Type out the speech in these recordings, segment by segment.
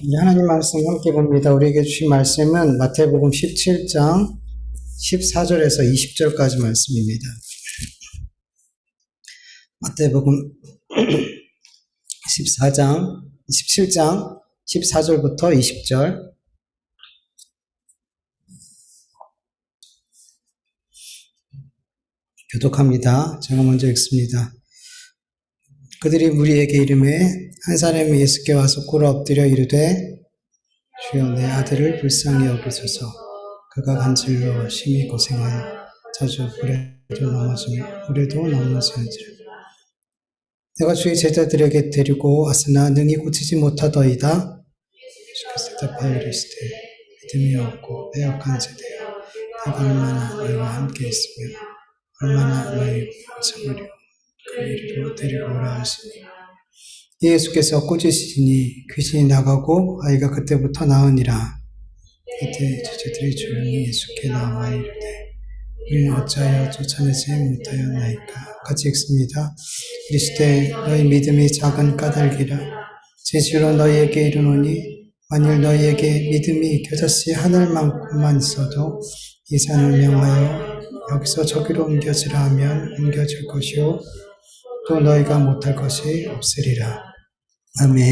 이제 하나님 말씀 함께 봅니다. 우리에게 주신 말씀은 마태복음 17장 14절에서 20절까지 말씀입니다. 마태복음 17장 14절부터 20절. 교독합니다. 제가 먼저 읽습니다. 그들이 무리에게 이르매 한 사람이 예수께 와서 꿇어 엎드려 이르되 주여 내 아들을 불쌍히 여기소서. 그가 간질로 심히 고생하여 자주 불에도 넘어지는지라. 내가 주의 제자들에게 데리고 왔으나 능히 고치지 못하더이다. 주께서 대답하여 이르시되 믿음이 없고 배역한 세대여, 내가 얼마나 너희와 함께 있으며 얼마나 너희를 참으려 그 이리로 데리고 오라 하시니, 예수께서 꾸짖으시니 귀신이 나가고 아이가 그때부터 나으니라. 이때 제자들이 조용히 예수께 나와 이르되 우리는 어찌하여 쫓아내지 못하였나이까. 같이 읽습니다. 이르시되 너희 믿음이 작은 까닭이라. 진실로 너희에게 이르노니 만일 너희에게 믿음이 겨자씨 하늘만큼만 있어도 이 산을 명하여 여기서 저기로 옮겨지라 하면 옮겨질 것이요 또 너희가 못할 것이 없으리라. 아멘.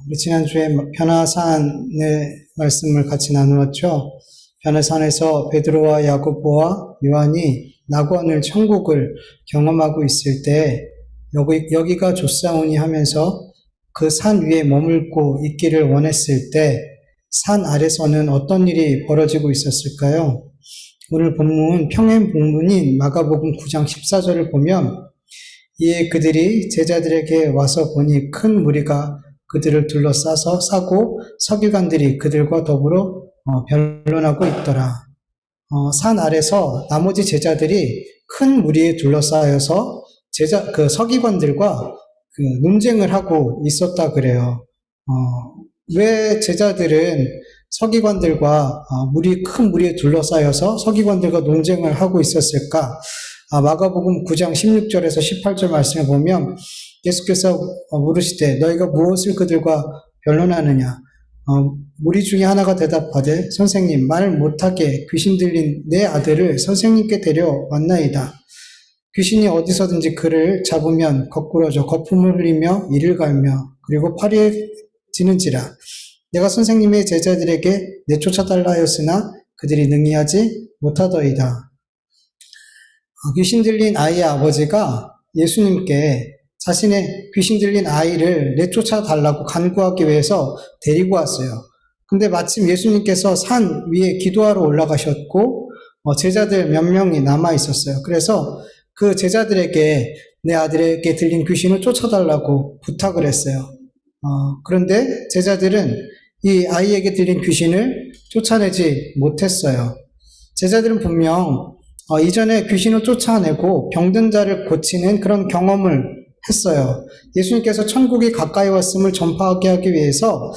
우리 지난주에 변화산의 말씀을 같이 나누었죠. 변화산에서 베드로와 야고보와 요한이 낙원을, 천국을 경험하고 있을 때 여기가 좋사오니 하면서 그 산 위에 머물고 있기를 원했을 때 산 아래서는 어떤 일이 벌어지고 있었을까요? 오늘 본문 평행 본문인 마가복음 9장 14절을 보면 이에 그들이 제자들에게 와서 보니 큰 무리가 그들을 둘러싸고 서기관들이 그들과 더불어 변론하고 있더라. 산 아래서 나머지 제자들이 큰 무리에 둘러싸여서 서기관들과 논쟁을 하고 있었다 그래요. 왜 제자들은 서기관들과 큰 무리에 둘러싸여서 서기관들과 논쟁을 하고 있었을까? 마가복음 9장 16절에서 18절 말씀을 보면 예수께서 물으시되 너희가 무엇을 그들과 변론하느냐? 무리 중에 하나가 대답하되 선생님, 말 못하게 귀신 들린 내 아들을 선생님께 데려왔나이다. 귀신이 어디서든지 그를 잡으면 거꾸러져 거품을 흘리며 이를 갈며 그리고 파리에 지는지라. 내가 선생님의 제자들에게 내쫓아달라 하였으나 그들이 능히 하지 못하더이다. 귀신 들린 아이의 아버지가 예수님께 자신의 귀신 들린 아이를 내쫓아달라고 간구하기 위해서 데리고 왔어요. 근데 마침 예수님께서 산 위에 기도하러 올라가셨고 제자들 몇 명이 남아 있었어요. 그래서 그 제자들에게 내 아들에게 들린 귀신을 쫓아달라고 부탁을 했어요. 그런데 제자들은 이 아이에게 들린 귀신을 쫓아내지 못했어요. 제자들은 분명 이전에 귀신을 쫓아내고 병든 자를 고치는 그런 경험을 했어요. 예수님께서 천국이 가까이 왔음을 전파하게 하기 위해서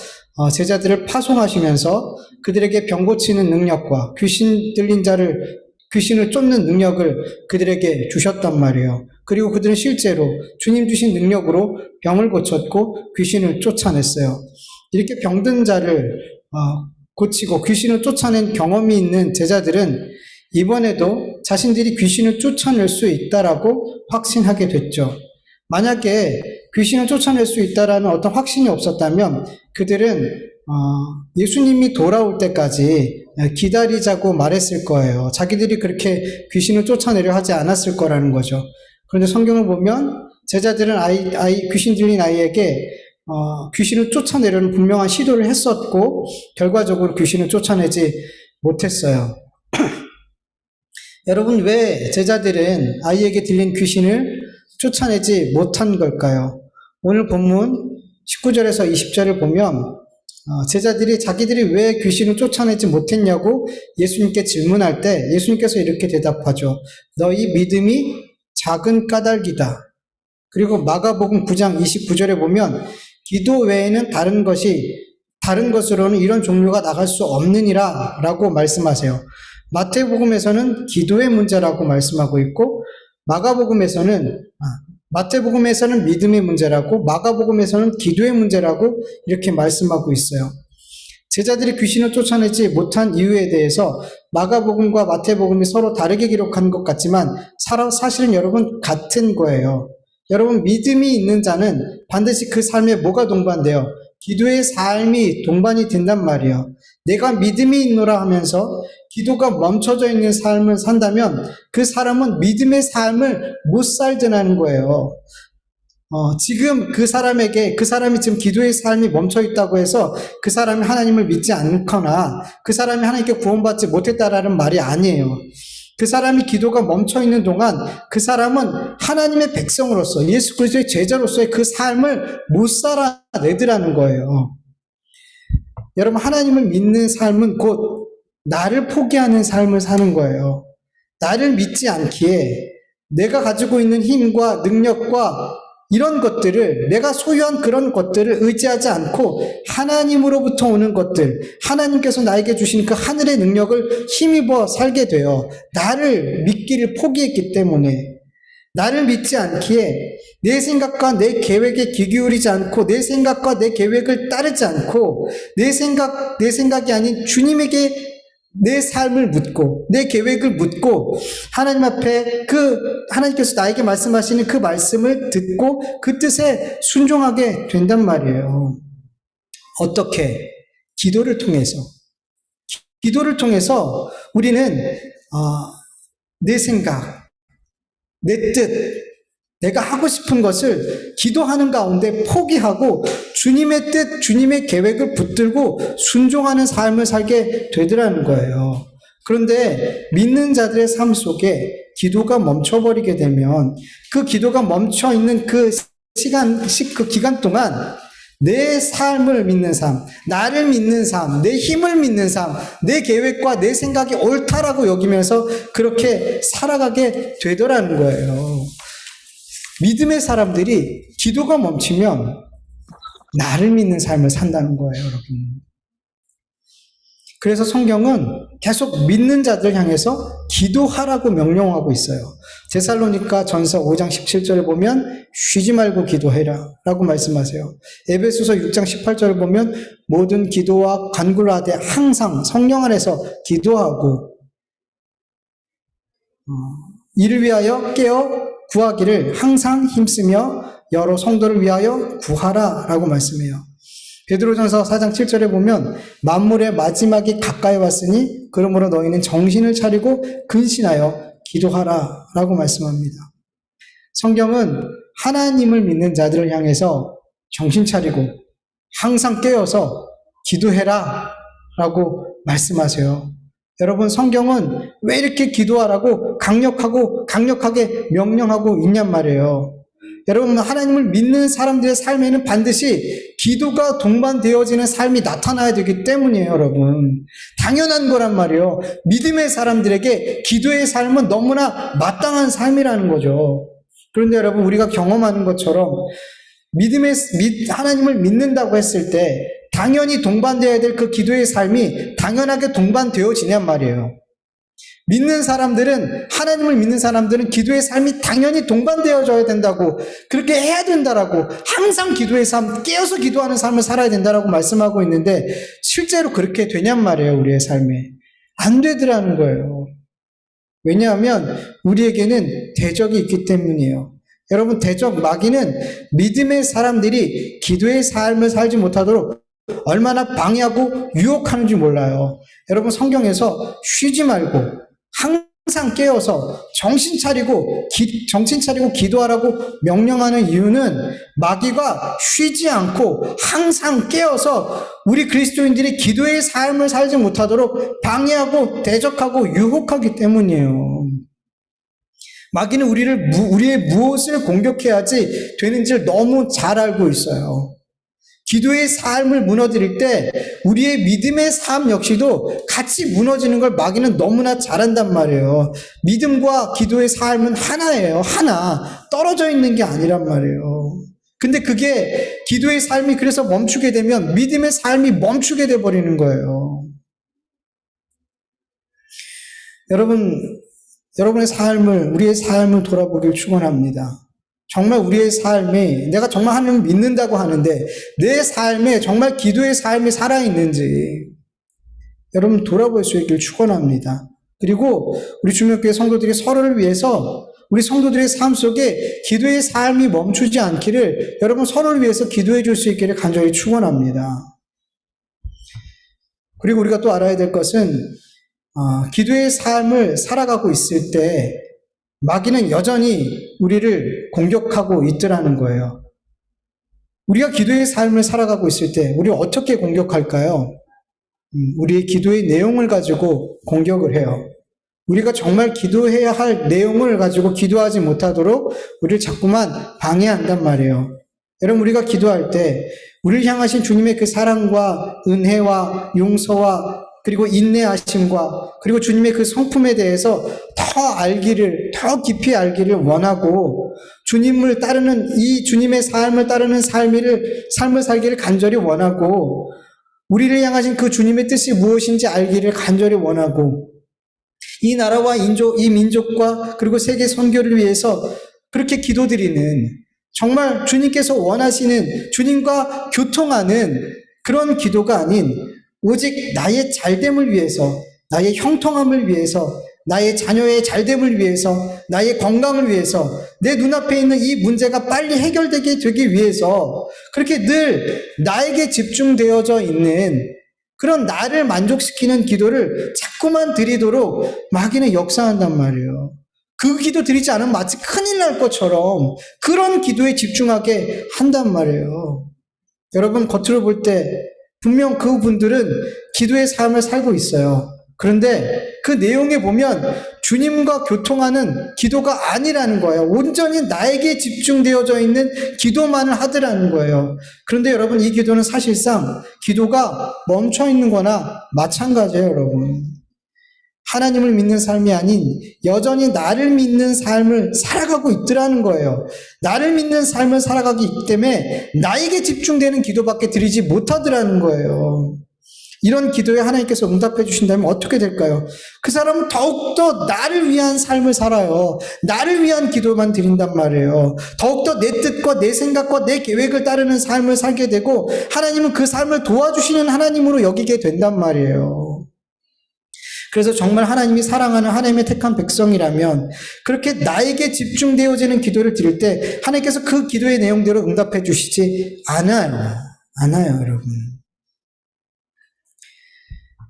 제자들을 파송하시면서 그들에게 병 고치는 능력과 귀신 들린 자를 귀신을 쫓는 능력을 그들에게 주셨단 말이에요. 그리고 그들은 실제로 주님 주신 능력으로 병을 고쳤고 귀신을 쫓아냈어요. 이렇게 병든 자를 고치고 귀신을 쫓아낸 경험이 있는 제자들은 이번에도 자신들이 귀신을 쫓아낼 수 있다라고 확신하게 됐죠. 만약에 귀신을 쫓아낼 수 있다라는 어떤 확신이 없었다면 그들은 예수님이 돌아올 때까지 기다리자고 말했을 거예요. 자기들이 그렇게 귀신을 쫓아내려 하지 않았을 거라는 거죠. 그런데 성경을 보면 제자들은 귀신 들린 아이에게 귀신을 쫓아내려는 분명한 시도를 했었고 결과적으로 귀신을 쫓아내지 못했어요. 여러분, 왜 제자들은 아이에게 들린 귀신을 쫓아내지 못한 걸까요? 오늘 본문 19절에서 20절을 보면 제자들이 자기들이 왜 귀신을 쫓아내지 못했냐고 예수님께 질문할 때 예수님께서 이렇게 대답하죠. 너희 믿음이 작은 까닭이다. 그리고 마가복음 9장 29절에 보면 기도 외에는 다른 것으로는 이런 종류가 나갈 수 없느니라 라고 말씀하세요. 마태복음에서는 기도의 문제라고 말씀하고 있고 마가복음에서는 마태복음에서는 믿음의 문제라고, 마가복음에서는 기도의 문제라고 이렇게 말씀하고 있어요. 제자들이 귀신을 쫓아내지 못한 이유에 대해서 마가복음과 마태복음이 서로 다르게 기록한 것 같지만 사실은 여러분 같은 거예요. 여러분, 믿음이 있는 자는 반드시 그 삶에 뭐가 동반돼요? 기도의 삶이 동반이 된단 말이에요. 내가 믿음이 있노라 하면서 기도가 멈춰져 있는 삶을 산다면 그 사람은 믿음의 삶을 못 살더라는 거예요. 지금 그 사람이 지금 기도의 삶이 멈춰 있다고 해서 그 사람이 하나님을 믿지 않거나 그 사람이 하나님께 구원받지 못했다라는 말이 아니에요. 그 사람이 기도가 멈춰 있는 동안 그 사람은 하나님의 백성으로서 예수 그리스도의 제자로서의 그 삶을 못 살아내더라는 거예요. 여러분, 하나님을 믿는 삶은 곧 나를 포기하는 삶을 사는 거예요. 나를 믿지 않기에 내가 가지고 있는 힘과 능력과 이런 것들을, 내가 소유한 그런 것들을 의지하지 않고 하나님으로부터 오는 것들, 하나님께서 나에게 주신 그 하늘의 능력을 힘입어 살게 돼요. 나를 믿기를 포기했기 때문에. 나를 믿지 않기에 내 생각과 내 계획에 귀 기울이지 않고 내 생각과 내 계획을 따르지 않고 내 생각이 아닌 주님에게 내 삶을 묻고 내 계획을 묻고 하나님 앞에 하나님께서 나에게 말씀하시는 그 말씀을 듣고 그 뜻에 순종하게 된단 말이에요. 어떻게? 기도를 통해서 우리는 내 생각, 내 뜻, 내가 하고 싶은 것을 기도하는 가운데 포기하고 주님의 뜻, 주님의 계획을 붙들고 순종하는 삶을 살게 되더라는 거예요. 그런데 믿는 자들의 삶 속에 기도가 멈춰버리게 되면 그 기도가 멈춰있는 그 기간 동안 내 삶을 믿는 삶, 나를 믿는 삶, 내 힘을 믿는 삶, 내 계획과 내 생각이 옳다라고 여기면서 그렇게 살아가게 되더라는 거예요. 믿음의 사람들이 기도가 멈추면 나를 믿는 삶을 산다는 거예요, 여러분. 그래서 성경은 계속 믿는 자들 향해서 기도하라고 명령하고 있어요. 데살로니가 전서 5장 17절을 보면 쉬지 말고 기도해라 라고 말씀하세요. 에베소서 6장 18절을 보면 모든 기도와 간구를 하되 항상 성령 안에서 기도하고 이를 위하여 깨어 구하기를 항상 힘쓰며 여러 성도를 위하여 구하라 라고 말씀해요. 베드로전서 4장 7절에 보면 만물의 마지막이 가까이 왔으니 그러므로 너희는 정신을 차리고 근신하여 기도하라 라고 말씀합니다. 성경은 하나님을 믿는 자들을 향해서 정신 차리고 항상 깨어서 기도해라 라고 말씀하세요. 여러분, 성경은 왜 이렇게 기도하라고 강력하게 명령하고 있냔 말이에요. 여러분, 하나님을 믿는 사람들의 삶에는 반드시 기도가 동반되어지는 삶이 나타나야 되기 때문이에요, 여러분. 당연한 거란 말이에요. 믿음의 사람들에게 기도의 삶은 너무나 마땅한 삶이라는 거죠. 그런데 여러분, 우리가 경험하는 것처럼 하나님을 믿는다고 했을 때 당연히 동반되어야 될 그 기도의 삶이 당연하게 동반되어지냔 말이에요. 하나님을 믿는 사람들은 기도의 삶이 당연히 동반되어져야 된다고, 그렇게 해야 된다라고, 항상 기도의 삶, 깨어서 기도하는 삶을 살아야 된다라고 말씀하고 있는데, 실제로 그렇게 되냔 말이에요, 우리의 삶에. 안 되더라는 거예요. 왜냐하면 우리에게는 대적이 있기 때문이에요. 여러분, 마귀는 믿음의 사람들이 기도의 삶을 살지 못하도록 얼마나 방해하고 유혹하는지 몰라요. 여러분, 성경에서 쉬지 말고 항상 깨어서 정신 차리고 기도하라고 명령하는 이유는 마귀가 쉬지 않고 항상 깨어서 우리 그리스도인들이 기도의 삶을 살지 못하도록 방해하고 대적하고 유혹하기 때문이에요. 마귀는 우리의 무엇을 공격해야지 되는지를 너무 잘 알고 있어요. 기도의 삶을 무너뜨릴 때 우리의 믿음의 삶 역시도 같이 무너지는 걸 마귀는 너무나 잘한단 말이에요. 믿음과 기도의 삶은 하나예요. 하나. 떨어져 있는 게 아니란 말이에요. 근데 그게 기도의 삶이 그래서 멈추게 되면 믿음의 삶이 멈추게 돼버리는 거예요. 우리의 삶을 돌아보길 축원합니다. 정말 우리의 삶이, 내가 정말 하나님을 믿는다고 하는데 내 삶에 정말 기도의 삶이 살아있는지 여러분 돌아볼 수 있기를 축원합니다. 그리고 우리 주명교회 성도들이 서로를 위해서 우리 성도들의 삶 속에 기도의 삶이 멈추지 않기를 여러분 서로를 위해서 기도해 줄 수 있기를 간절히 축원합니다. 그리고 우리가 또 알아야 될 것은 기도의 삶을 살아가고 있을 때 마귀는 여전히 우리를 공격하고 있더라는 거예요. 우리가 기도의 삶을 살아가고 있을 때 우리 어떻게 공격할까요? 우리의 기도의 내용을 가지고 공격을 해요. 우리가 정말 기도해야 할 내용을 가지고 기도하지 못하도록 우리를 자꾸만 방해한단 말이에요. 여러분, 우리가 기도할 때 우리를 향하신 주님의 그 사랑과 은혜와 용서와 그리고 인내하심과 그리고 주님의 그 성품에 대해서 더 깊이 알기를 원하고 주님을 따르는 이 주님의 삶을 따르는 삶을 살기를 간절히 원하고 우리를 향하신 그 주님의 뜻이 무엇인지 알기를 간절히 원하고 이 나라와 이 민족과 그리고 세계 선교를 위해서 그렇게 기도드리는 정말 주님께서 원하시는 주님과 교통하는 그런 기도가 아닌 오직 나의 잘됨을 위해서, 나의 형통함을 위해서, 나의 자녀의 잘됨을 위해서, 나의 건강을 위해서, 내 눈앞에 있는 이 문제가 빨리 해결되게 되기 위해서 그렇게 늘 나에게 집중되어져 있는 그런 나를 만족시키는 기도를 자꾸만 드리도록 마귀는 역사한단 말이에요. 그 기도 드리지 않으면 마치 큰일 날 것처럼 그런 기도에 집중하게 한단 말이에요. 여러분, 겉으로 볼 때 분명 그분들은 기도의 삶을 살고 있어요. 그런데 그 내용에 보면 주님과 교통하는 기도가 아니라는 거예요. 온전히 나에게 집중되어져 있는 기도만을 하더라는 거예요. 그런데 여러분, 이 기도는 사실상 기도가 멈춰 있는 거나 마찬가지예요, 여러분. 하나님을 믿는 삶이 아닌 여전히 나를 믿는 삶을 살아가고 있더라는 거예요. 나를 믿는 삶을 살아가기 때문에 나에게 집중되는 기도밖에 드리지 못하더라는 거예요. 이런 기도에 하나님께서 응답해 주신다면 어떻게 될까요? 그 사람은 더욱더 나를 위한 삶을 살아요. 나를 위한 기도만 드린단 말이에요. 더욱더 내 뜻과 내 생각과 내 계획을 따르는 삶을 살게 되고 하나님은 그 삶을 도와주시는 하나님으로 여기게 된단 말이에요. 그래서 정말 하나님이 사랑하는 하나님의 택한 백성이라면 그렇게 나에게 집중되어지는 기도를 드릴 때 하나님께서 그 기도의 내용대로 응답해 주시지 않아요. 여러분.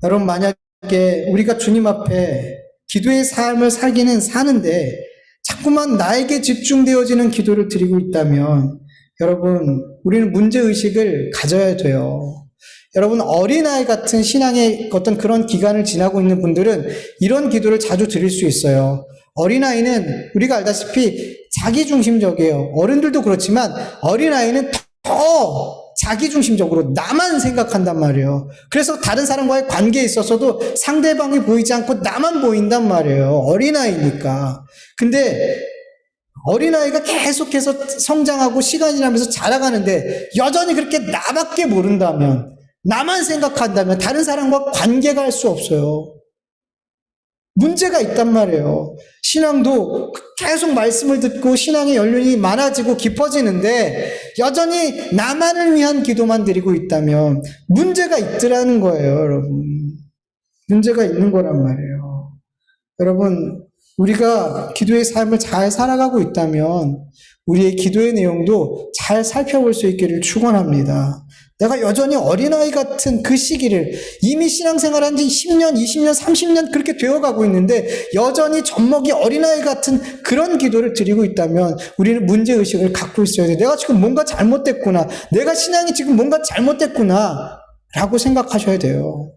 여러분, 만약에 우리가 주님 앞에 기도의 삶을 살기는 사는데 자꾸만 나에게 집중되어지는 기도를 드리고 있다면 여러분, 우리는 문제의식을 가져야 돼요. 여러분, 어린아이 같은 신앙의 어떤 그런 기간을 지나고 있는 분들은 이런 기도를 자주 드릴 수 있어요. 어린아이는 우리가 알다시피 자기중심적이에요. 어른들도 그렇지만 어린아이는 더 자기중심적으로 나만 생각한단 말이에요. 그래서 다른 사람과의 관계에 있어서도 상대방이 보이지 않고 나만 보인단 말이에요. 어린아이니까. 근데 어린아이가 계속해서 성장하고 시간이 지나면서 자라가는데 여전히 그렇게 나밖에 모른다면, 나만 생각한다면 다른 사람과 관계가 할 수 없어요. 문제가 있단 말이에요. 신앙도 계속 말씀을 듣고 신앙의 연륜이 많아지고 깊어지는데 여전히 나만을 위한 기도만 드리고 있다면 문제가 있더라는 거예요, 여러분. 문제가 있는 거란 말이에요. 여러분, 우리가 기도의 삶을 잘 살아가고 있다면 우리의 기도의 내용도 잘 살펴볼 수 있기를 축원합니다. 내가 여전히 어린아이 같은 그 시기를 이미 신앙생활한 지 10년, 20년, 30년 그렇게 되어가고 있는데 여전히 젖먹이 어린아이 같은 그런 기도를 드리고 있다면 우리는 문제의식을 갖고 있어야 돼. 내가 지금 뭔가 잘못됐구나. 내가 신앙이 지금 뭔가 잘못됐구나. 라고 생각하셔야 돼요.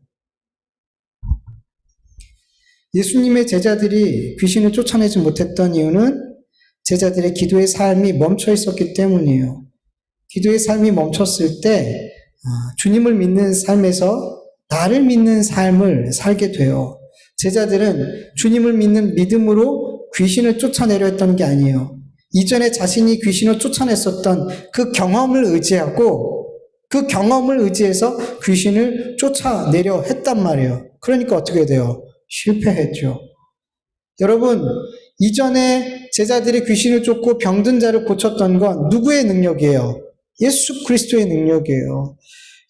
예수님의 제자들이 귀신을 쫓아내지 못했던 이유는 제자들의 기도의 삶이 멈춰 있었기 때문이에요. 기도의 삶이 멈췄을 때 주님을 믿는 삶에서 나를 믿는 삶을 살게 돼요. 제자들은 주님을 믿는 믿음으로 귀신을 쫓아내려 했던 게 아니에요. 이전에 자신이 귀신을 쫓아냈었던 그 경험을 의지하고 그 경험을 의지해서 귀신을 쫓아내려 했단 말이에요. 그러니까 어떻게 돼요? 실패했죠. 여러분, 이전에 제자들이 귀신을 쫓고 병든 자를 고쳤던 건 누구의 능력이에요? 예수 그리스도의 능력이에요.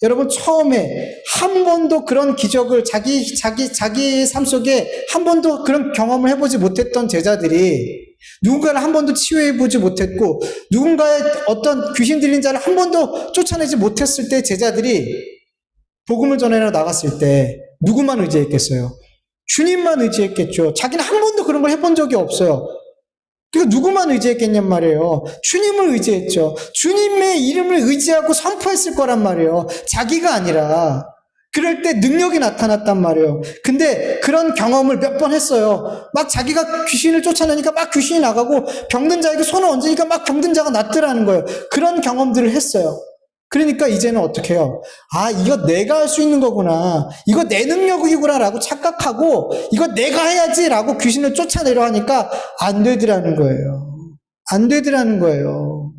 여러분, 처음에 한 번도 그런 기적을 자기의 삶 속에 한 번도 그런 경험을 해보지 못했던 제자들이, 누군가를 한 번도 치유해보지 못했고 누군가의 어떤 귀신 들린 자를 한 번도 쫓아내지 못했을 때, 제자들이 복음을 전하러 나갔을 때 누구만 의지했겠어요? 주님만 의지했겠죠. 자기는 한 번도 그런 걸 해본 적이 없어요. 그러니까 누구만 의지했겠냔 말이에요. 주님을 의지했죠. 주님의 이름을 의지하고 선포했을 거란 말이에요. 자기가 아니라. 그럴 때 능력이 나타났단 말이에요. 근데 그런 경험을 몇 번 했어요. 막 자기가 귀신을 쫓아내니까 막 귀신이 나가고, 병든 자에게 손을 얹으니까 막 병든 자가 낫더라는 거예요. 그런 경험들을 했어요. 그러니까 이제는 어떻게 해요? 아, 이거 내가 할 수 있는 거구나. 이거 내 능력이구나 라고 착각하고, 이거 내가 해야지 라고 귀신을 쫓아내려 하니까 안 되더라는 거예요. 안 되더라는 거예요.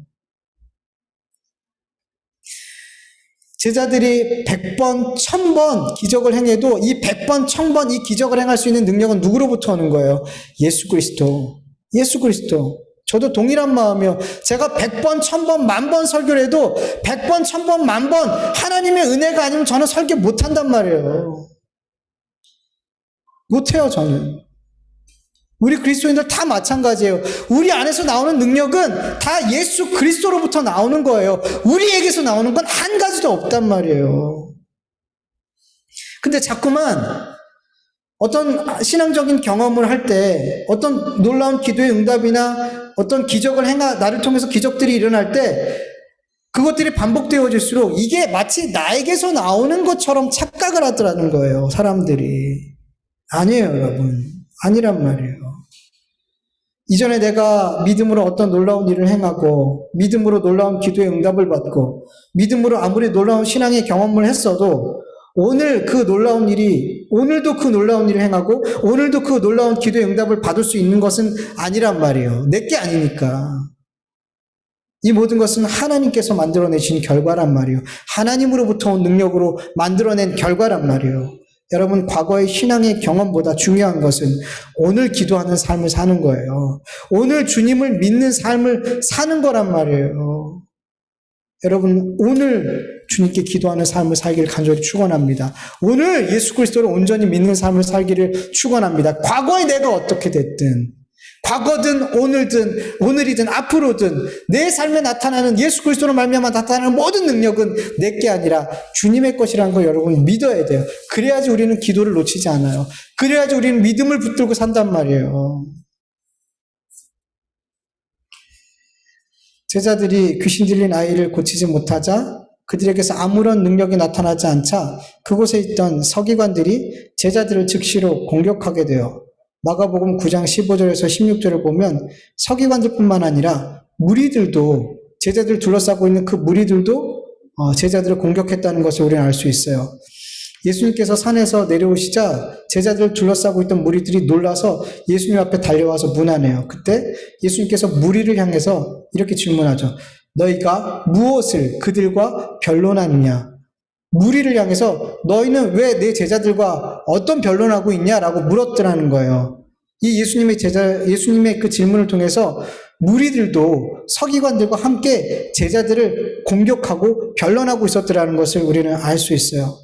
제자들이 100번, 1000번 기적을 행해도 이 100번, 1000번 이 기적을 행할 수 있는 능력은 누구로부터 오는 거예요? 예수 그리스도. 예수 그리스도. 저도 동일한 마음이요. 제가 100번, 1000번, 10,000번 설교를 해도 100번, 1000번, 10,000번 하나님의 은혜가 아니면 저는 설교 못한단 말이에요. 못해요, 저는. 우리 그리스도인들 다 마찬가지예요. 우리 안에서 나오는 능력은 다 예수 그리스도로부터 나오는 거예요. 우리에게서 나오는 건 한 가지도 없단 말이에요. 근데 자꾸만 어떤 신앙적인 경험을 할 때, 어떤 놀라운 기도의 응답이나 어떤 기적을 나를 통해서 기적들이 일어날 때, 그것들이 반복되어질수록 이게 마치 나에게서 나오는 것처럼 착각을 하더라는 거예요, 사람들이. 아니에요, 여러분. 아니란 말이에요. 이전에 내가 믿음으로 어떤 놀라운 일을 행하고, 믿음으로 놀라운 기도의 응답을 받고, 믿음으로 아무리 놀라운 신앙의 경험을 했어도, 오늘도 그 놀라운 일을 행하고, 오늘도 그 놀라운 기도의 응답을 받을 수 있는 것은 아니란 말이에요. 내게 아니니까. 이 모든 것은 하나님께서 만들어내신 결과란 말이에요. 하나님으로부터 온 능력으로 만들어낸 결과란 말이에요. 여러분, 과거의 신앙의 경험보다 중요한 것은 오늘 기도하는 삶을 사는 거예요. 오늘 주님을 믿는 삶을 사는 거란 말이에요. 여러분, 오늘 주님께 기도하는 삶을 살기를 간절히 축원합니다. 오늘 예수 그리스도를 온전히 믿는 삶을 살기를 축원합니다. 과거에 내가 어떻게 됐든, 과거든 오늘이든 앞으로든 내 삶에 나타나는 예수 그리스도로 말미암아 나타나는 모든 능력은 내게 아니라 주님의 것이라는 걸 여러분 믿어야 돼요. 그래야지 우리는 기도를 놓치지 않아요. 그래야지 우리는 믿음을 붙들고 산단 말이에요. 제자들이 귀신 들린 아이를 고치지 못하자, 그들에게서 아무런 능력이 나타나지 않자 그곳에 있던 서기관들이 제자들을 즉시로 공격하게 돼요. 마가복음 9장 15절에서 16절을 보면 서기관들뿐만 아니라 무리들도, 제자들을 둘러싸고 있는 그 무리들도 제자들을 공격했다는 것을 우리는 알 수 있어요. 예수님께서 산에서 내려오시자 제자들을 둘러싸고 있던 무리들이 놀라서 예수님 앞에 달려와서 문안해요. 그때 예수님께서 무리를 향해서 이렇게 질문하죠. 너희가 무엇을 그들과 변론하느냐? 무리를 향해서 너희는 왜 내 제자들과 어떤 변론하고 있냐라고 물었더라는 거예요. 이 예수님의 그 질문을 통해서 무리들도 서기관들과 함께 제자들을 공격하고 변론하고 있었더라는 것을 우리는 알 수 있어요.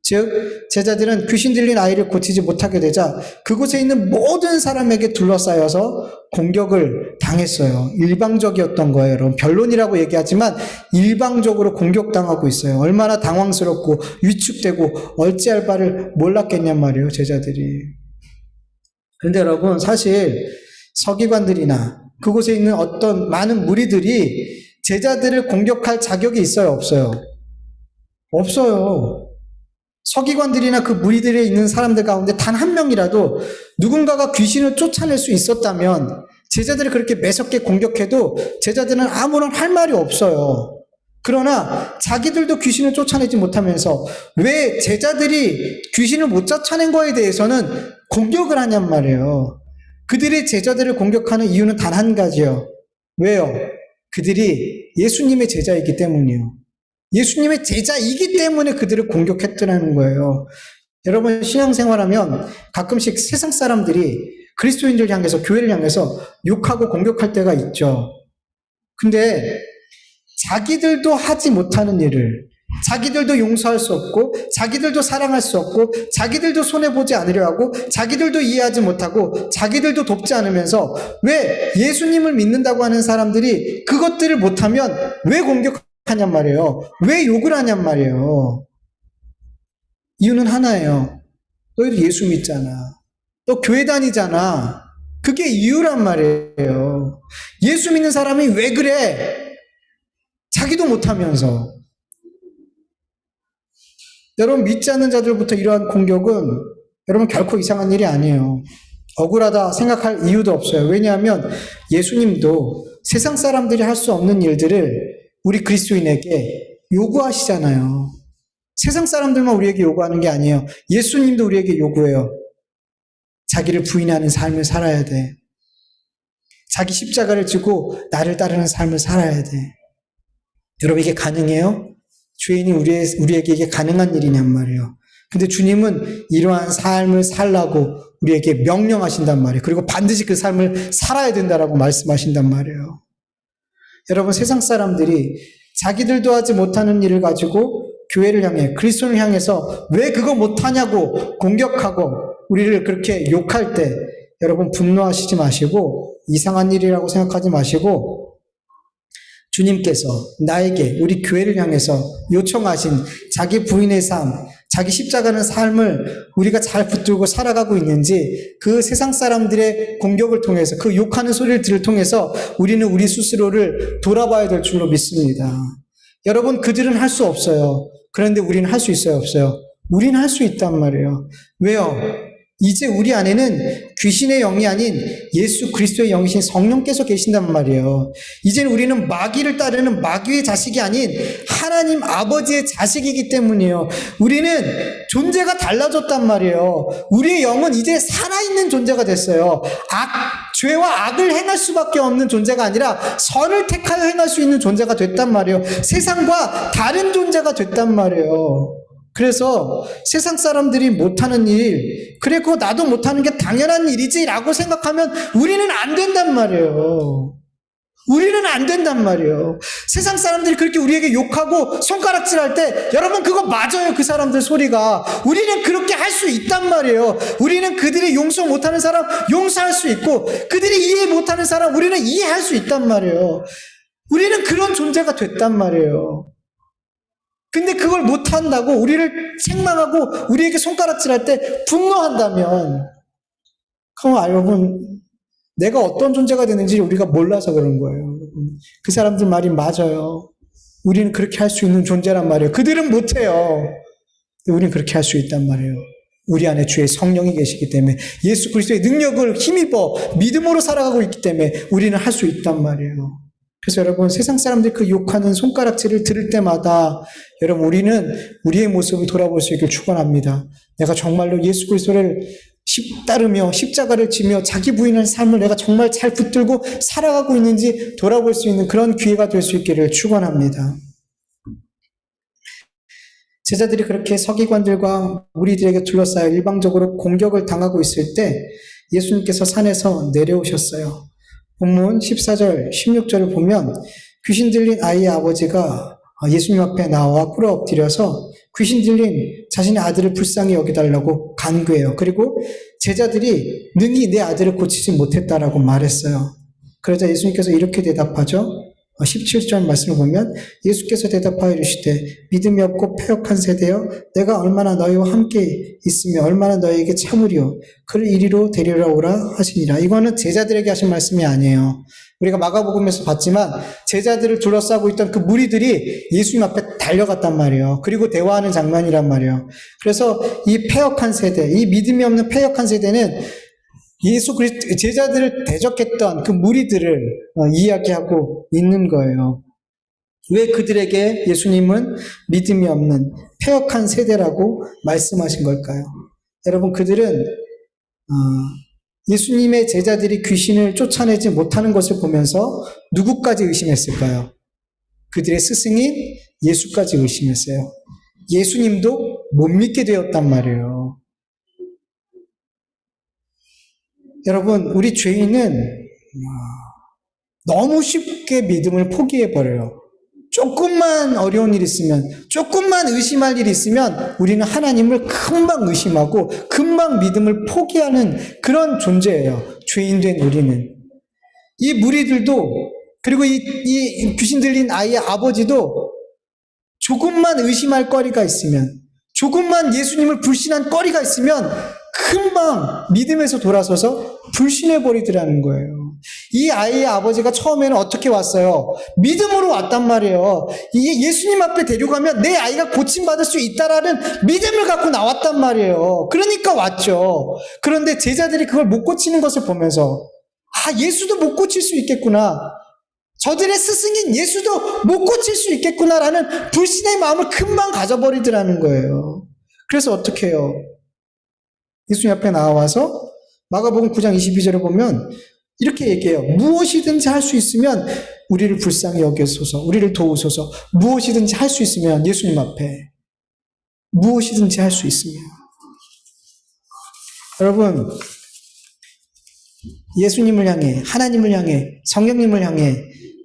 즉, 제자들은 귀신 들린 아이를 고치지 못하게 되자 그곳에 있는 모든 사람에게 둘러싸여서 공격을 당했어요. 일방적이었던 거예요, 여러분. 변론이라고 얘기하지만 일방적으로 공격당하고 있어요. 얼마나 당황스럽고 위축되고 어찌할 바를 몰랐겠냔 말이에요, 제자들이. 그런데 여러분, 사실 서기관들이나 그곳에 있는 어떤 많은 무리들이 제자들을 공격할 자격이 있어요, 없어요? 없어요. 서기관들이나 그 무리들에 있는 사람들 가운데 단 한 명이라도 누군가가 귀신을 쫓아낼 수 있었다면 제자들을 그렇게 매섭게 공격해도 제자들은 아무런 할 말이 없어요. 그러나 자기들도 귀신을 쫓아내지 못하면서 왜 제자들이 귀신을 못 쫓아낸 거에 대해서는 공격을 하냔 말이에요. 그들이 제자들을 공격하는 이유는 단 한 가지요. 왜요? 그들이 예수님의 제자이기 때문이요. 예수님의 제자이기 때문에 그들을 공격했더라는 거예요. 여러분, 신앙생활하면 가끔씩 세상 사람들이 그리스도인들 향해서, 교회를 향해서 욕하고 공격할 때가 있죠. 근데 자기들도 하지 못하는 일을, 자기들도 용서할 수 없고, 자기들도 사랑할 수 없고, 자기들도 손해보지 않으려 하고, 자기들도 이해하지 못하고, 자기들도 돕지 않으면서 왜 예수님을 믿는다고 하는 사람들이 그것들을 못하면 왜 공격하냔 말이에요. 왜 욕을 하냔 말이에요. 이유는 하나예요. 너희도 예수 믿잖아. 너 교회 다니잖아. 그게 이유란 말이에요. 예수 믿는 사람이 왜 그래? 자기도 못하면서. 여러분, 믿지 않는 자들부터 이러한 공격은 여러분 결코 이상한 일이 아니에요. 억울하다 생각할 이유도 없어요. 왜냐하면 예수님도 세상 사람들이 할 수 없는 일들을 우리 그리스도인에게 요구하시잖아요. 세상 사람들만 우리에게 요구하는 게 아니에요. 예수님도 우리에게 요구해요. 자기를 부인하는 삶을 살아야 돼. 자기 십자가를 지고 나를 따르는 삶을 살아야 돼. 여러분, 이게 가능해요? 주인이 우리에게 이게 가능한 일이냔 말이에요. 근데 주님은 이러한 삶을 살라고 우리에게 명령하신단 말이에요. 그리고 반드시 그 삶을 살아야 된다라고 말씀하신단 말이에요. 여러분, 세상 사람들이 자기들도 하지 못하는 일을 가지고 교회를 향해, 그리스도를 향해서 왜 그거 못하냐고 공격하고 우리를 그렇게 욕할 때 여러분 분노하시지 마시고 이상한 일이라고 생각하지 마시고 주님께서 나에게, 우리 교회를 향해서 요청하신 자기 부인의 삶, 자기 십자가는 삶을 우리가 잘 붙들고 살아가고 있는지 그 세상 사람들의 공격을 통해서, 그 욕하는 소리를 통해서 우리는 우리 스스로를 돌아봐야 될 줄로 믿습니다. 여러분, 그들은 할 수 없어요. 그런데 우리는 할 수 있어요, 없어요? 우리는 할 수 있단 말이에요. 왜요? 이제 우리 안에는 귀신의 영이 아닌 예수 그리스도의 영이신 성령께서 계신단 말이에요. 이제는 우리는 마귀를 따르는 마귀의 자식이 아닌 하나님 아버지의 자식이기 때문이에요. 우리는 존재가 달라졌단 말이에요. 우리의 영은 이제 살아있는 존재가 됐어요. 죄와 악을 행할 수밖에 없는 존재가 아니라 선을 택하여 행할 수 있는 존재가 됐단 말이에요. 세상과 다른 존재가 됐단 말이에요. 그래서 세상 사람들이 못하는 일, 그래 그거 나도 못하는 게 당연한 일이지 라고 생각하면 우리는 안 된단 말이에요. 우리는 안 된단 말이에요. 세상 사람들이 그렇게 우리에게 욕하고 손가락질할 때 여러분 그거 맞아요. 그 사람들 소리가. 우리는 그렇게 할 수 있단 말이에요. 우리는 그들이 용서 못하는 사람 용서할 수 있고 그들이 이해 못하는 사람 우리는 이해할 수 있단 말이에요. 우리는 그런 존재가 됐단 말이에요. 근데 그걸 못한다고 우리를 책망하고 우리에게 손가락질할 때 분노한다면 그럼 여러분 내가 어떤 존재가 되는지 우리가 몰라서 그런 거예요. 여러분. 그 사람들 말이 맞아요. 우리는 그렇게 할 수 있는 존재란 말이에요. 그들은 못해요. 우리는 그렇게 할 수 있단 말이에요. 우리 안에 주의 성령이 계시기 때문에 예수 그리스도의 능력을 힘입어 믿음으로 살아가고 있기 때문에 우리는 할 수 있단 말이에요. 그래서 여러분 세상 사람들이 그 욕하는 손가락질을 들을 때마다 여러분 우리는 우리의 모습을 돌아볼 수 있길 축원합니다. 내가 정말로 예수 그리스도를 따르며 십자가를 지며 자기 부인하는 삶을 내가 정말 잘 붙들고 살아가고 있는지 돌아볼 수 있는 그런 기회가 될 수 있기를 축원합니다. 제자들이 그렇게 서기관들과 무리들에게 둘러싸여 일방적으로 공격을 당하고 있을 때 예수님께서 산에서 내려오셨어요. 본문 14절, 16절을 보면 귀신 들린 아이의 아버지가 예수님 앞에 나와 꿇어 엎드려서 귀신 들린 자신의 아들을 불쌍히 여기달라고 간구해요. 그리고 제자들이 능히 내 아들을 고치지 못했다라고 말했어요. 그러자 예수님께서 이렇게 대답하죠. 17절 말씀을 보면 예수께서 대답하여 이르시되 믿음이 없고 패역한 세대여 내가 얼마나 너희와 함께 있으며 얼마나 너희에게 참으리요 그를 이리로 데리러 오라 하시니라. 이거는 제자들에게 하신 말씀이 아니에요. 우리가 마가복음에서 봤지만 제자들을 둘러싸고 있던 그 무리들이 예수님 앞에 달려갔단 말이에요. 그리고 대화하는 장면이란 말이에요. 그래서 이 패역한 세대, 이 믿음이 없는 패역한 세대는 예수 그리스도 제자들을 대적했던 그 무리들을 이야기하고 있는 거예요. 왜 그들에게 예수님은 믿음이 없는 패역한 세대라고 말씀하신 걸까요? 여러분 그들은 예수님의 제자들이 귀신을 쫓아내지 못하는 것을 보면서 누구까지 의심했을까요? 그들의 스승인 예수까지 의심했어요. 예수님도 못 믿게 되었단 말이에요. 여러분, 우리 죄인은 너무 쉽게 믿음을 포기해버려요. 조금만 어려운 일 있으면, 조금만 의심할 일이 있으면 우리는 하나님을 금방 의심하고 금방 믿음을 포기하는 그런 존재예요. 죄인된 우리는. 이 무리들도, 그리고 이 귀신 들린 아이의 아버지도 조금만 의심할 거리가 있으면, 조금만 예수님을 불신한 거리가 있으면 금방 믿음에서 돌아서서 불신해버리더라는 거예요. 이 아이의 아버지가 처음에는 어떻게 왔어요? 믿음으로 왔단 말이에요. 이게 예수님 앞에 데려가면 내 아이가 고침받을 수 있다라는 믿음을 갖고 나왔단 말이에요. 그러니까 왔죠. 그런데 제자들이 그걸 못 고치는 것을 보면서 예수도 못 고칠 수 있겠구나. 저들의 스승인 예수도 못 고칠 수 있겠구나라는 불신의 마음을 금방 가져버리더라는 거예요. 그래서 어떻게 해요? 예수님 앞에 나와서 마가복음 9장 22절에 보면 이렇게 얘기해요. 무엇이든지 할 수 있으면 우리를 불쌍히 여겨소서, 우리를 도우소서. 무엇이든지 할 수 있으면 예수님 앞에 무엇이든지 할 수 있으면. 여러분, 예수님을 향해, 하나님을 향해, 성령님을 향해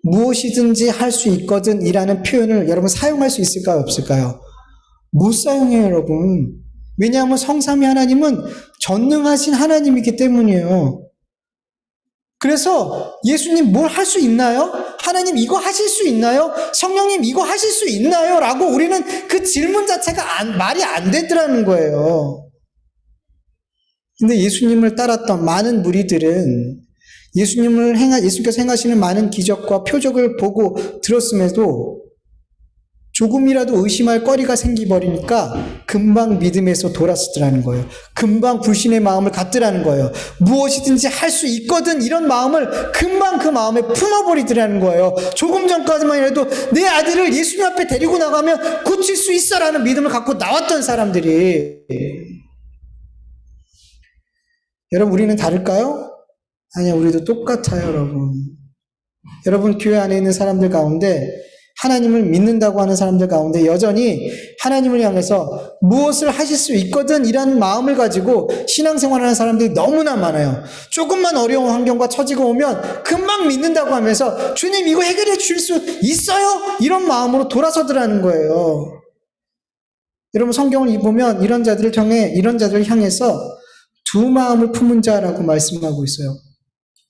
무엇이든지 할 수 있거든 이라는 표현을 여러분 사용할 수 있을까요? 없을까요? 못 사용해요, 여러분. 왜냐하면 성삼위 하나님은 전능하신 하나님이기 때문이에요. 그래서 예수님 뭘 할 수 있나요? 하나님 이거 하실 수 있나요? 성령님 이거 하실 수 있나요? 라고 우리는 그 질문 자체가 말이 안 되더라는 거예요. 근데 예수님을 따랐던 많은 무리들은 예수님께서 행하시는 많은 기적과 표적을 보고 들었음에도 조금이라도 의심할 거리가 생기버리니까 금방 믿음에서 돌아서더라는 거예요. 금방 불신의 마음을 갖더라는 거예요. 무엇이든지 할 수 있거든 이런 마음을 금방 그 마음에 품어버리더라는 거예요. 조금 전까지만 해도 내 아들을 예수님 앞에 데리고 나가면 고칠 수 있어라는 믿음을 갖고 나왔던 사람들이. 여러분, 우리는 다를까요? 아니요, 우리도 똑같아요, 여러분. 여러분, 교회 안에 있는 사람들 가운데 하나님을 믿는다고 하는 사람들 가운데 여전히 하나님을 향해서 무엇을 하실 수 있거든 이라는 마음을 가지고 신앙생활하는 사람들이 너무나 많아요. 조금만 어려운 환경과 처지가 오면 금방 믿는다고 하면서 주님 이거 해결해 주실 수 있어요? 이런 마음으로 돌아서더라는 거예요. 여러분, 성경을 보면 이런 자들을 향해서 두 마음을 품은 자라고 말씀하고 있어요.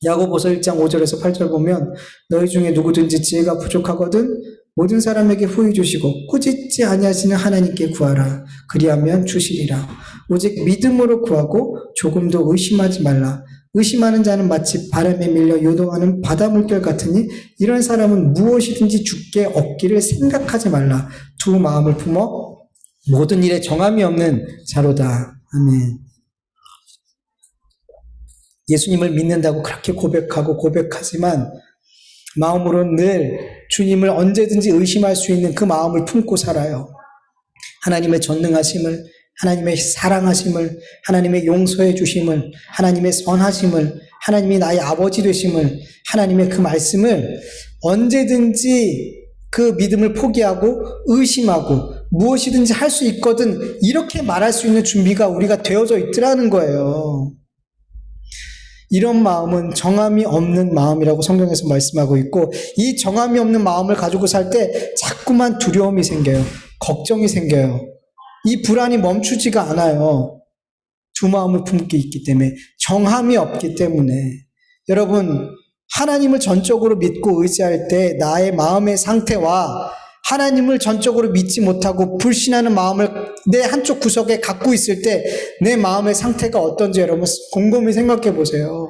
야고보서 1장 5절에서 8절 보면 너희 중에 누구든지 지혜가 부족하거든 모든 사람에게 후히 주시고 꾸짖지 아니하시는 하나님께 구하라. 그리하면 주시리라. 오직 믿음으로 구하고 조금도 의심하지 말라. 의심하는 자는 마치 바람에 밀려 요동하는 바다 물결 같으니 이런 사람은 무엇이든지 주께 얻기를 생각하지 말라. 두 마음을 품어 모든 일에 정함이 없는 자로다. 아멘. 예수님을 믿는다고 그렇게 고백하지만 마음으로는 늘 주님을 언제든지 의심할 수 있는 그 마음을 품고 살아요. 하나님의 전능하심을, 하나님의 사랑하심을, 하나님의 용서해 주심을, 하나님의 선하심을, 하나님이 나의 아버지 되심을, 하나님의 그 말씀을 언제든지 그 믿음을 포기하고 의심하고 무엇이든지 할 수 있거든 이렇게 말할 수 있는 준비가 우리가 되어져 있더라는 거예요. 이런 마음은 정함이 없는 마음이라고 성경에서 말씀하고 있고 이 정함이 없는 마음을 가지고 살 때 자꾸만 두려움이 생겨요. 걱정이 생겨요. 이 불안이 멈추지가 않아요. 두 마음을 품게 있기 때문에 정함이 없기 때문에 여러분 하나님을 전적으로 믿고 의지할 때 나의 마음의 상태와 하나님을 전적으로 믿지 못하고 불신하는 마음을 내 한쪽 구석에 갖고 있을 때 내 마음의 상태가 어떤지 여러분 곰곰이 생각해 보세요.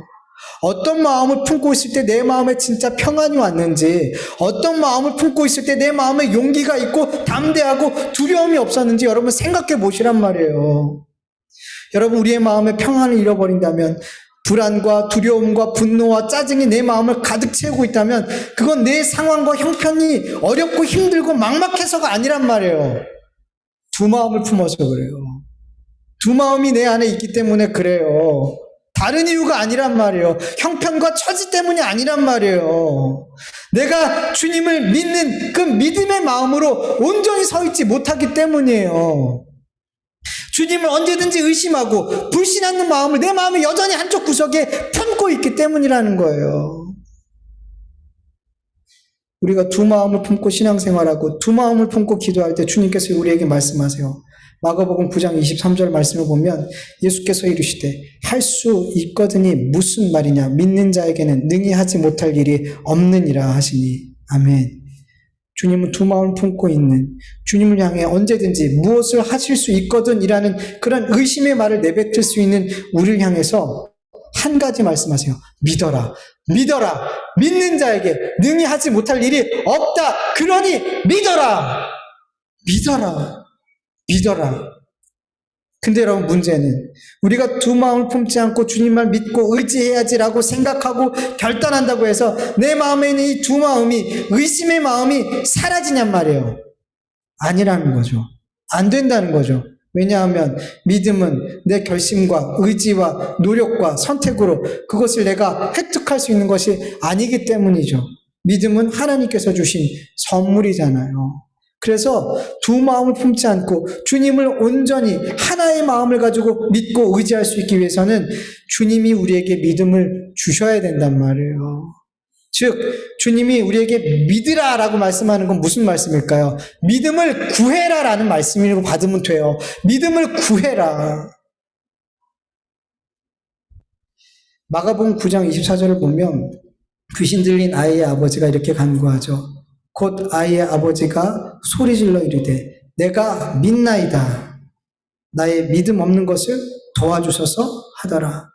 어떤 마음을 품고 있을 때 내 마음에 진짜 평안이 왔는지, 어떤 마음을 품고 있을 때 내 마음에 용기가 있고 담대하고 두려움이 없었는지 여러분 생각해 보시란 말이에요. 여러분, 우리의 마음에 평안을 잃어버린다면, 불안과 두려움과 분노와 짜증이 내 마음을 가득 채우고 있다면 그건 내 상황과 형편이 어렵고 힘들고 막막해서가 아니란 말이에요. 두 마음을 품어서 그래요. 두 마음이 내 안에 있기 때문에 그래요. 다른 이유가 아니란 말이에요. 형편과 처지 때문이 아니란 말이에요. 내가 주님을 믿는 그 믿음의 마음으로 온전히 서 있지 못하기 때문이에요. 주님을 언제든지 의심하고 불신하는 마음을 내 마음에 여전히 한쪽 구석에 품고 있기 때문이라는 거예요. 우리가 두 마음을 품고 신앙생활하고 두 마음을 품고 기도할 때 주님께서 우리에게 말씀하세요. 마가복음 9장 23절 말씀을 보면 예수께서 이르시되 할 수 있거든이 무슨 말이냐 믿는 자에게는 능히 하지 못할 일이 없느니라 하시니. 아멘. 주님은 두 마음을 품고 있는, 주님을 향해 언제든지 무엇을 하실 수 있거든 이라는 그런 의심의 말을 내뱉을 수 있는 우리를 향해서 한 가지 말씀하세요. 믿어라. 믿어라. 믿는 자에게 능히 하지 못할 일이 없다. 그러니 믿어라. 믿어라. 믿어라. 근데 여러분 문제는 우리가 두 마음을 품지 않고 주님만 믿고 의지해야지라고 생각하고 결단한다고 해서 내 마음에 있는 이 두 마음이 의심의 마음이 사라지냔 말이에요. 아니라는 거죠. 안 된다는 거죠. 왜냐하면 믿음은 내 결심과 의지와 노력과 선택으로 그것을 내가 획득할 수 있는 것이 아니기 때문이죠. 믿음은 하나님께서 주신 선물이잖아요. 그래서 두 마음을 품지 않고 주님을 온전히 하나의 마음을 가지고 믿고 의지할 수 있기 위해서는 주님이 우리에게 믿음을 주셔야 된단 말이에요. 즉 주님이 우리에게 믿으라라고 말씀하는 건 무슨 말씀일까요? 믿음을 구해라라는 말씀이라고 받으면 돼요. 믿음을 구해라. 마가복음 9장 24절을 보면 귀신 들린 아이의 아버지가 이렇게 간구하죠. 곧 아이의 아버지가 소리질러 이르되 내가 믿나이다. 나의 믿음 없는 것을 도와주소서 하더라.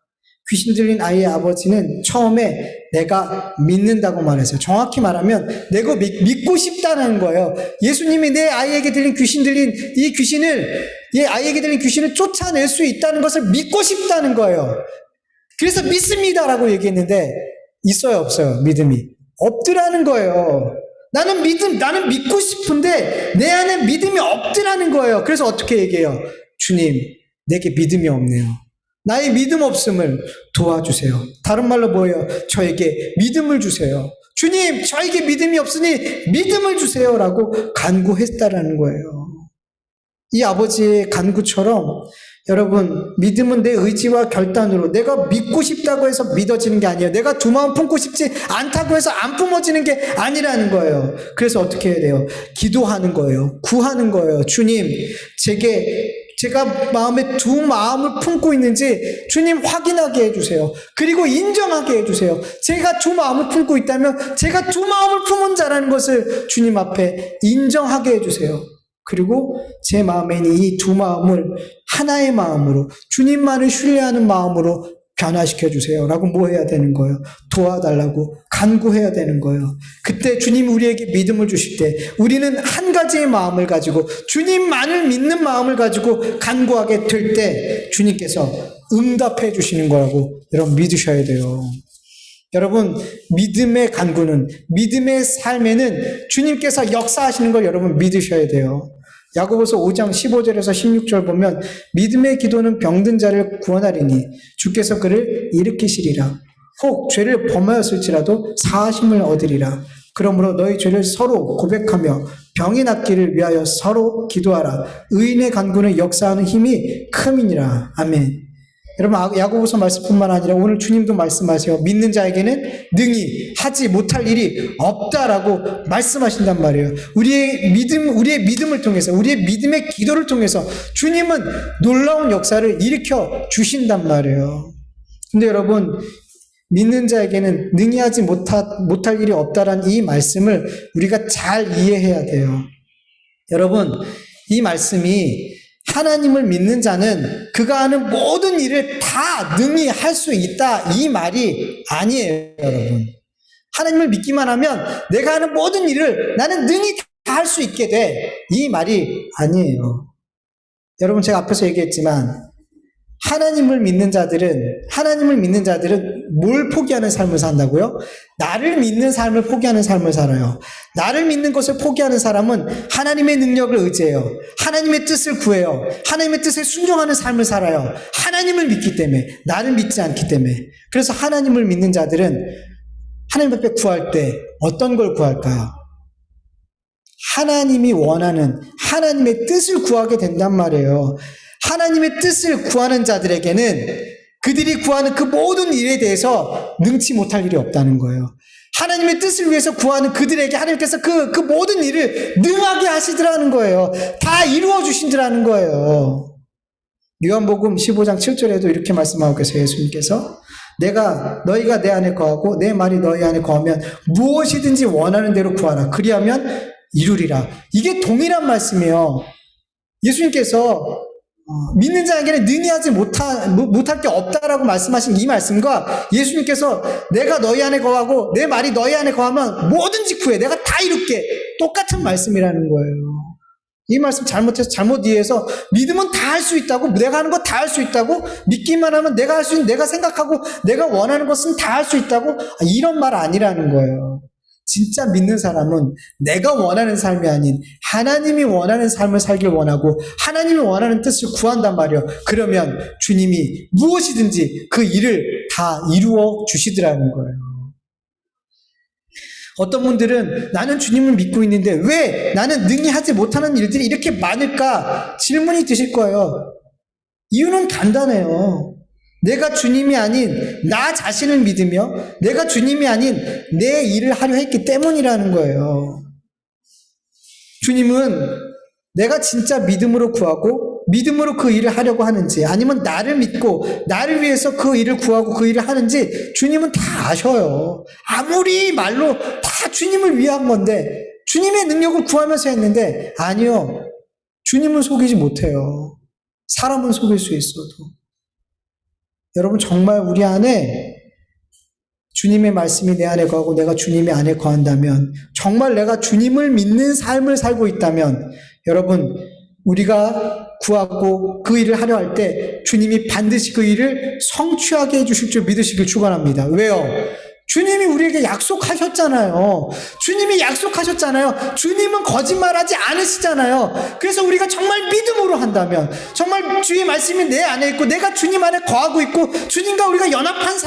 귀신 들린 아이의 아버지는 처음에 내가 믿는다고 말했어요. 정확히 말하면 내가 믿고 싶다는 거예요. 예수님이 내 아이에게 들린 귀신 들린 이 귀신을, 이 아이에게 들린 귀신을 쫓아낼 수 있다는 것을 믿고 싶다는 거예요. 그래서 믿습니다라고 얘기했는데 있어요, 없어요? 믿음이 없더라는 거예요. 나는 믿고 싶은데 내 안에 믿음이 없더라는 거예요. 그래서 어떻게 얘기해요? 주님, 내게 믿음이 없네요. 나의 믿음 없음을 도와주세요. 다른 말로 뭐예요? 저에게 믿음을 주세요. 주님, 저에게 믿음이 없으니 믿음을 주세요. 라고 간구했다라는 거예요. 이 아버지의 간구처럼 여러분, 믿음은 내 의지와 결단으로 내가 믿고 싶다고 해서 믿어지는 게 아니에요. 내가 두 마음 품고 싶지 않다고 해서 안 품어지는 게 아니라는 거예요. 그래서 어떻게 해야 돼요? 기도하는 거예요. 구하는 거예요. 주님, 제가 마음에 두 마음을 품고 있는지 주님 확인하게 해주세요. 그리고 인정하게 해주세요. 제가 두 마음을 품고 있다면 제가 두 마음을 품은 자라는 것을 주님 앞에 인정하게 해주세요. 그리고 제 마음에 있는 이 두 마음을 하나의 마음으로 주님만을 신뢰하는 마음으로 변화시켜 주세요 라고 뭐 해야 되는 거예요? 도와달라고 간구해야 되는 거예요. 그때 주님이 우리에게 믿음을 주실 때 우리는 한 가지의 마음을 가지고 주님만을 믿는 마음을 가지고 간구하게 될 때 주님께서 응답해 주시는 거라고 여러분 믿으셔야 돼요. 여러분, 믿음의 간구는, 믿음의 삶에는 주님께서 역사하시는 걸 여러분 믿으셔야 돼요. 야고보서 5장 15절에서 16절 보면 믿음의 기도는 병든 자를 구원하리니 주께서 그를 일으키시리라. 혹 죄를 범하였을지라도 사하심을 얻으리라. 그러므로 너희 죄를 서로 고백하며 병이 낫기를 위하여 서로 기도하라. 의인의 간구는 역사하는 힘이 큼이니라. 아멘. 여러분, 야고보서 말씀뿐만 아니라 오늘 주님도 말씀하세요. 믿는 자에게는 능히 하지 못할 일이 없다라고 말씀하신단 말이에요. 우리의 믿음을 통해서, 우리의 믿음의 기도를 통해서 주님은 놀라운 역사를 일으켜 주신단 말이에요. 근데 여러분, 믿는 자에게는 능히 하지 못할 일이 없다라는 이 말씀을 우리가 잘 이해해야 돼요. 여러분, 이 말씀이 하나님을 믿는 자는 그가 하는 모든 일을 다 능히 할 수 있다 이 말이 아니에요, 여러분. 하나님을 믿기만 하면 내가 하는 모든 일을 나는 능히 다 할 수 있게 돼 이 말이 아니에요. 여러분, 제가 앞에서 얘기했지만 하나님을 믿는 자들은 뭘 포기하는 삶을 산다고요? 나를 믿는 삶을 포기하는 삶을 살아요. 나를 믿는 것을 포기하는 사람은 하나님의 능력을 의지해요. 하나님의 뜻을 구해요. 하나님의 뜻에 순종하는 삶을 살아요. 하나님을 믿기 때문에, 나를 믿지 않기 때문에. 그래서 하나님을 믿는 자들은 하나님 앞에 구할 때 어떤 걸 구할까요? 하나님이 원하는 하나님의 뜻을 구하게 된단 말이에요. 하나님의 뜻을 구하는 자들에게는 그들이 구하는 그 모든 일에 대해서 능치 못할 일이 없다는 거예요. 하나님의 뜻을 위해서 구하는 그들에게 하나님께서 그 모든 일을 능하게 하시더라는 거예요. 다 이루어 주신다는 거예요. 요한복음 15장 7절에도 이렇게 말씀하고 계세요. 예수님께서 너희가 내 안에 거하고 내 말이 너희 안에 거하면 무엇이든지 원하는 대로 구하라. 그리하면 이루리라. 이게 동일한 말씀이에요. 예수님께서 믿는 자에게는 능히 하지 못할 게 없다라고 말씀하신 이 말씀과 예수님께서 내가 너희 안에 거하고 내 말이 너희 안에 거하면 뭐든지 구해. 내가 다 이룰게. 똑같은 말씀이라는 거예요. 이 말씀 잘못 이해해서 믿으면 다 할 수 있다고, 내가 하는 거 다 할 수 있다고, 믿기만 하면 내가 할 수 있는, 내가 생각하고 내가 원하는 것은 다 할 수 있다고, 이런 말 아니라는 거예요. 진짜 믿는 사람은 내가 원하는 삶이 아닌 하나님이 원하는 삶을 살길 원하고 하나님이 원하는 뜻을 구한단 말이에요. 그러면 주님이 무엇이든지 그 일을 다 이루어 주시더라는 거예요. 어떤 분들은 나는 주님을 믿고 있는데 왜 나는 능히 하지 못하는 일들이 이렇게 많을까 질문이 드실 거예요. 이유는 간단해요. 내가 주님이 아닌 나 자신을 믿으며 내가 주님이 아닌 내 일을 하려 했기 때문이라는 거예요. 주님은 내가 진짜 믿음으로 구하고 믿음으로 그 일을 하려고 하는지 아니면 나를 믿고 나를 위해서 그 일을 구하고 그 일을 하는지 주님은 다 아셔요. 아무리 말로 다 주님을 위한 건데 주님의 능력을 구하면서 했는데 아니요. 주님은 속이지 못해요. 사람은 속일 수 있어도. 여러분 정말 우리 안에 주님의 말씀이 내 안에 거하고 내가 주님의 안에 거한다면 정말 내가 주님을 믿는 삶을 살고 있다면 여러분 우리가 구하고 그 일을 하려 할 때 주님이 반드시 그 일을 성취하게 해주실 줄 믿으시길 축원합니다. 왜요? 주님이 우리에게 약속하셨잖아요. 주님이 약속하셨잖아요. 주님은 거짓말하지 않으시잖아요. 그래서 우리가 정말 믿음으로 한다면 정말 주의 말씀이 내 안에 있고 내가 주님 안에 거하고 있고 주님과 우리가 연합한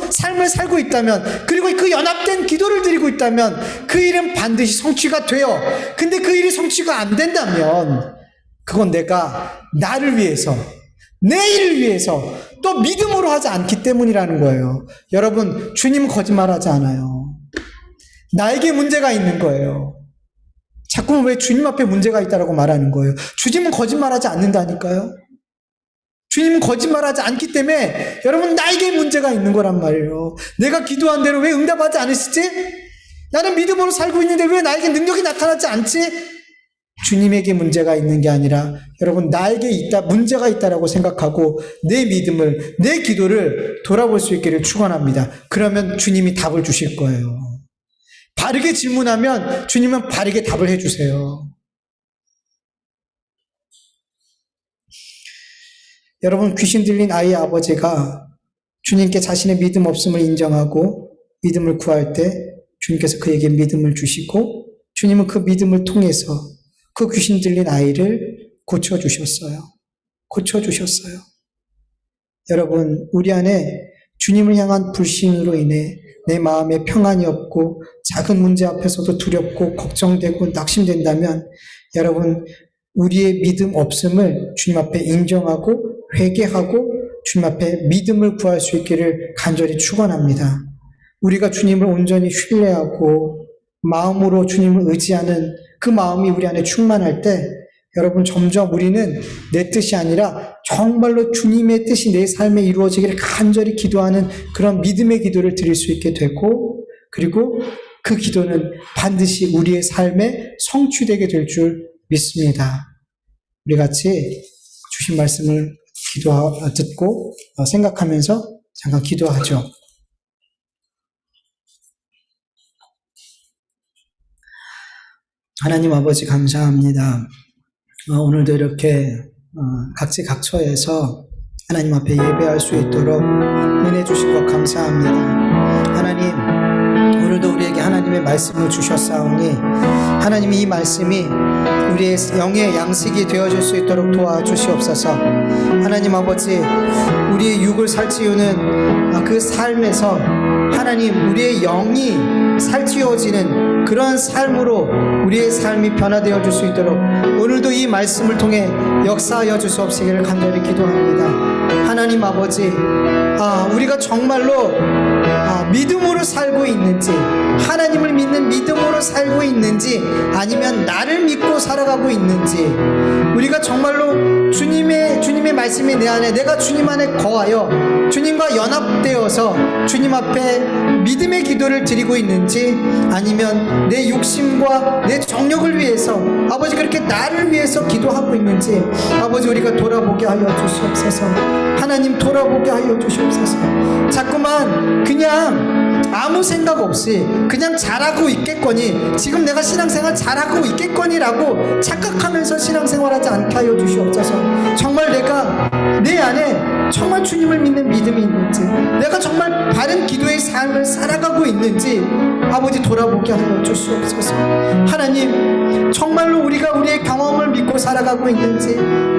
삶을 살고 있다면 그리고 그 연합된 기도를 드리고 있다면 그 일은 반드시 성취가 돼요. 근데 그 일이 성취가 안 된다면 그건 내가 나를 위해서 내 일을 위해서 또 믿음으로 하지 않기 때문이라는 거예요. 여러분 주님 거짓말하지 않아요. 나에게 문제가 있는 거예요. 자꾸만 왜 주님 앞에 문제가 있다라고 말하는 거예요. 주님은 거짓말하지 않는다니까요. 주님은 거짓말하지 않기 때문에 여러분 나에게 문제가 있는 거란 말이에요. 내가 기도한 대로 왜 응답하지 않으시지? 나는 믿음으로 살고 있는데 왜 나에게 능력이 나타나지 않지? 주님에게 문제가 있는 게 아니라 여러분 나에게 문제가 있다라고 생각하고 내 믿음을 내 기도를 돌아볼 수 있기를 축원합니다. 그러면 주님이 답을 주실 거예요. 바르게 질문하면 주님은 바르게 답을 해주세요. 여러분 귀신 들린 아이의 아버지가 주님께 자신의 믿음 없음을 인정하고 믿음을 구할 때 주님께서 그에게 믿음을 주시고 주님은 그 믿음을 통해서 그 귀신 들린 아이를 고쳐주셨어요. 고쳐주셨어요. 여러분, 우리 안에 주님을 향한 불신으로 인해 내 마음에 평안이 없고 작은 문제 앞에서도 두렵고 걱정되고 낙심된다면 여러분, 우리의 믿음 없음을 주님 앞에 인정하고 회개하고 주님 앞에 믿음을 구할 수 있기를 간절히 축원합니다. 우리가 주님을 온전히 신뢰하고 마음으로 주님을 의지하는 그 마음이 우리 안에 충만할 때 여러분 점점 우리는 내 뜻이 아니라 정말로 주님의 뜻이 내 삶에 이루어지기를 간절히 기도하는 그런 믿음의 기도를 드릴 수 있게 되고 그리고 그 기도는 반드시 우리의 삶에 성취되게 될 줄 믿습니다. 우리 같이 주신 말씀을 듣고 생각하면서 잠깐 기도하죠. 하나님 아버지 감사합니다. 오늘도 이렇게 각지각처에서 하나님 앞에 예배할 수 있도록 은혜 주신 것 감사합니다. 하나님 오늘도 우리에게 하나님의 말씀을 주셨사오니 하나님이 이 말씀이 우리의 영의 양식이 되어질 수 있도록 도와주시옵소서. 하나님 아버지 우리의 육을 살찌우는 그 삶에서 하나님 우리의 영이 살찌워지는 그런 삶으로 우리의 삶이 변화되어 줄 수 있도록 오늘도 이 말씀을 통해 역사하여 주시옵시기를 간절히 기도합니다. 하나님 아버지, 우리가 정말로 믿음으로 살고 있는지, 하나님을 믿는 믿음으로 살고 있는지, 아니면 나를 믿고 살아가고 있는지, 우리가 정말로 주님의 말씀이 내 안에, 내가 주님 안에 거하여 주님과 연합되어서 주님 앞에 믿음의 기도를 드리고 있는지, 아니면 내 욕심과 내 정욕을 위해서 아버지 그렇게 나를 위해서 기도하고 있는지 아버지 우리가 돌아보게 하여 주시옵소서. 하나님 돌아보게 하여 주시옵소서. 자꾸만 그냥 아무 생각 없이 그냥 잘하고 있겠거니, 지금 내가 신앙생활 잘하고 있겠거니라고 착각하면서 신앙생활하지 않게 하여 주시옵소서. 정말 내가 내 안에 정말 주님을 믿는 믿음이 있는지, 내가 정말 바른 기도의 삶을 살아가고 있는지 아버지 돌아보게 하여 주시옵소서. 하나님 정말로 우리가 우리의 경험을 믿고 살아가고 있는지,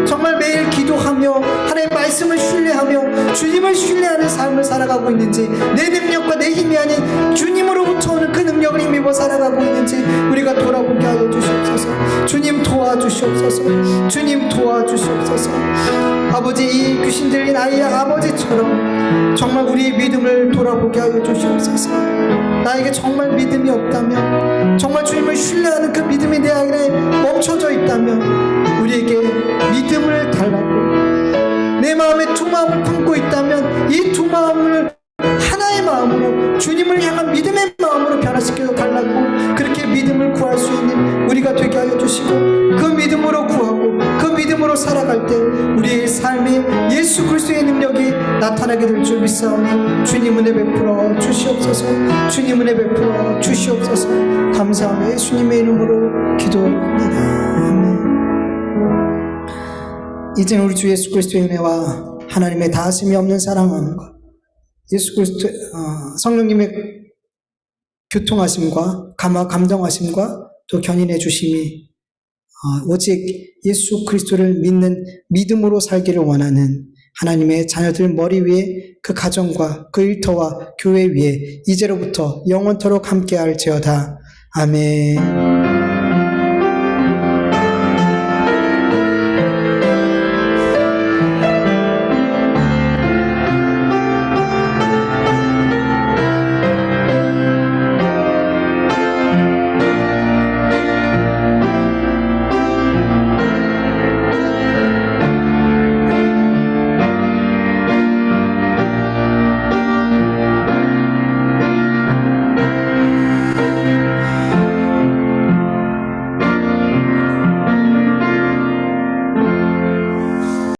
정말 매일 기도하며 하나님의 말씀을 신뢰하며 주님을 신뢰하는 삶을 살아가고 있는지, 내 능력과 내 힘이 아닌 주님으로부터 오는 그 능력을 힘입어 살아가고 있는지 우리가 돌아보게 하여 주시옵소서. 주님 도와주시옵소서. 주님 도와주시옵소서. 아버지, 이 귀신 들린 아이의 아버지처럼 정말 우리의 믿음을 돌아보게 하여 주시옵소서. 나에게 정말 믿음이 없다면, 정말 주님을 신뢰하는 그 믿음이 내 안에 멈춰져 있다면 우리에게 믿음을 달라고, 내 마음에 두 마음을 품고 있다면 이 두 마음을 하나의 마음으로 주님을 향한 믿음의 마음으로 변화시켜 달라고, 그렇게 믿음을 구할 수 있는 우리가 되게 하여 주시고, 그 믿음으로 구하고 그 믿음으로 살아갈 때 우리의 삶에 예수 그리스도의 능력이 나타나게 될 줄 믿사오니 주님 은혜 베풀어 주시옵소서. 주님 은혜 베풀어 주시옵소서. 감사하며 예수님의 이름으로 기도합니다. 아멘. 이제는 우리 주 예수 그리스도의 은혜와 하나님의 다하심이 없는 사랑함과 예수 그리스도 성령님의 교통하심과 감동하심과 또 견인해 주심이 오직 예수 그리스도를 믿는 믿음으로 살기를 원하는 하나님의 자녀들 머리 위에, 그 가정과 그 일터와 교회 위에 이제로부터 영원토록 함께할지어다. 아멘.